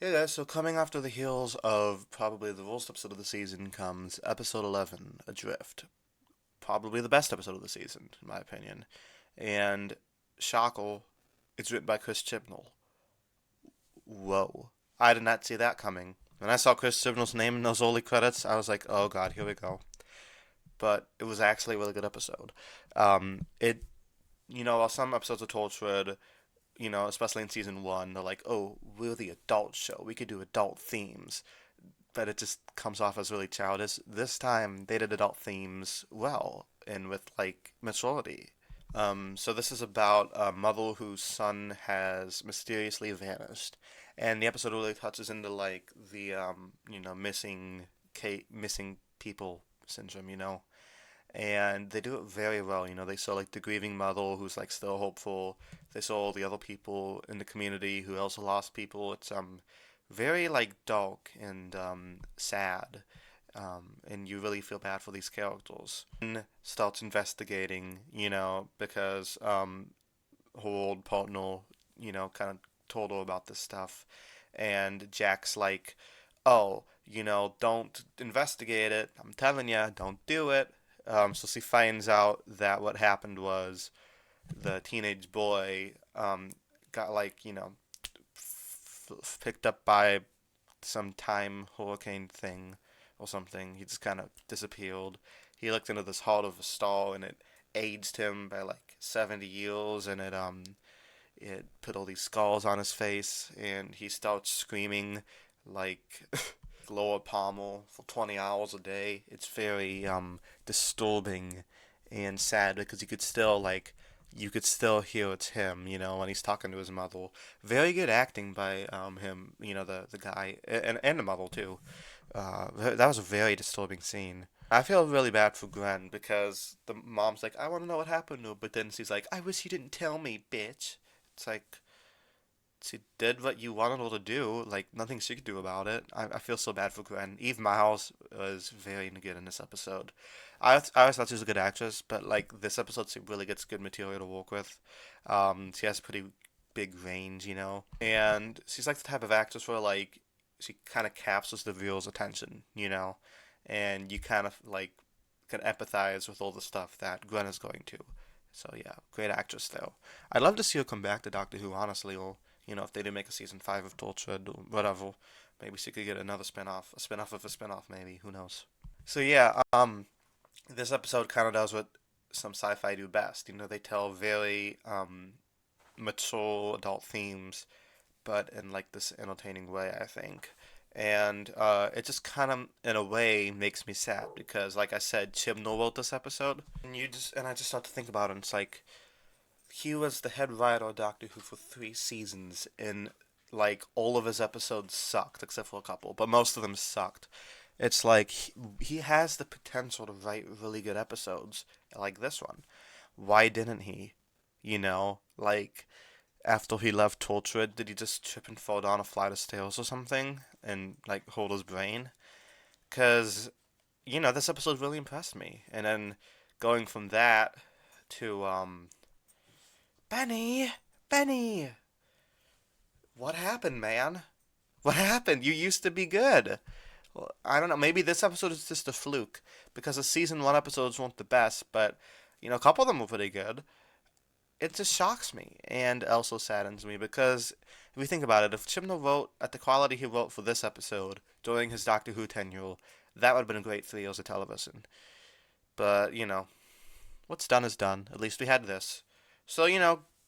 Hey guys, so coming after the heels of probably the worst episode of the season comes episode 11, Adrift. Probably the best episode of the season, in my opinion. And Shackle, it's written by Chris Chibnall. Whoa. I did not see that coming. When I saw Chris Chibnall's name in those early credits, I was like, oh god, here we go. But it was actually a really good episode. While some episodes of Torchwood, especially in season one, they're like, oh, we're the adult show. We could do adult themes. But it just comes off as really childish. This time, they did adult themes well and with like maturity. So this is about a mother whose son has mysteriously vanished, and the episode really touches into like the missing people syndrome, and they do it very well. They saw like the grieving mother who's like still hopeful. They saw all the other people in the community who also lost people. It's very like dark and sad, and you really feel bad for these characters. And starts investigating, because her old partner, kind of told her about this stuff, and Jack's like, "Oh, don't investigate it. I'm telling you, don't do it." So she finds out that what happened was the teenage boy got like picked up by some time hurricane thing or something. He just kind of disappeared. He looked into this heart of a star and it aged him by like 70 years, and it put all these scars on his face, and he starts screaming like Lower Palmer for 20 hours a day. It's very disturbing and sad because you could still hear it's him, when he's talking to his mother. Very good acting by him, the guy and the mother too. That was a very disturbing scene. I feel really bad for Gwen because the mom's like, I want to know what happened to her, but then she's like, I wish you didn't tell me, bitch. It's like, she did what you wanted her to do. Like, nothing she could do about it. I feel so bad for Gwen. Eve Miles was very good in this episode. I always thought she was a good actress, but, like, this episode, she really gets good material to work with. She has pretty big range, And she's, like, the type of actress where, like, she kind of captures the viewer's attention, And you kind of, like, can empathize with all the stuff that Gwen is going to. So, yeah, great actress, though. I'd love to see her come back to Doctor Who, honestly, or if they did make a season 5 of Torchwood or whatever, maybe she could get another spin-off, a spin-off of a spin-off, maybe. Who knows? So yeah, this episode kind of does what some sci-fi do best. They tell very mature adult themes, but in like this entertaining way, I think. And it just kind of, in a way, makes me sad because, like I said, Chibnall wrote this episode, and I just start to think about it. And it's like he was the head writer of Doctor Who for 3 seasons, and like all of his episodes sucked except for a couple, but most of them sucked. It's like he has the potential to write really good episodes like this one. Why didn't he? Like after he left Torchwood, did he just trip and fall down a flight of stairs or something and like hold his brain? Cause this episode really impressed me, and then going from that to Benny, Benny, what happened, man? What happened? You used to be good. Well, I don't know. Maybe this episode is just a fluke because the season one episodes weren't the best, but a couple of them were pretty good. It just shocks me and also saddens me because if you think about it, if Chibnall wrote at the quality he wrote for this episode during his Doctor Who tenure, that would have been a great 3 years of television. But what's done is done. At least we had this. So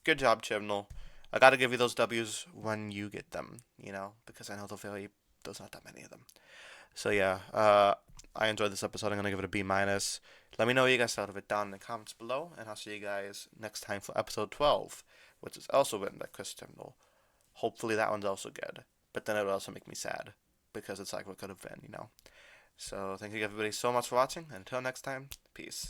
good job, Chibnall. I gotta give you those W's when you get them, because I know there's not that many of them. So yeah, I enjoyed this episode. I'm gonna give it a B minus. Let me know what you guys thought of it down in the comments below, and I'll see you guys next time for episode 12, which is also written by Chris Chibnall. Hopefully that one's also good, but then it would also make me sad because it's like what could have been. So thank you everybody so much for watching, and until next time, peace.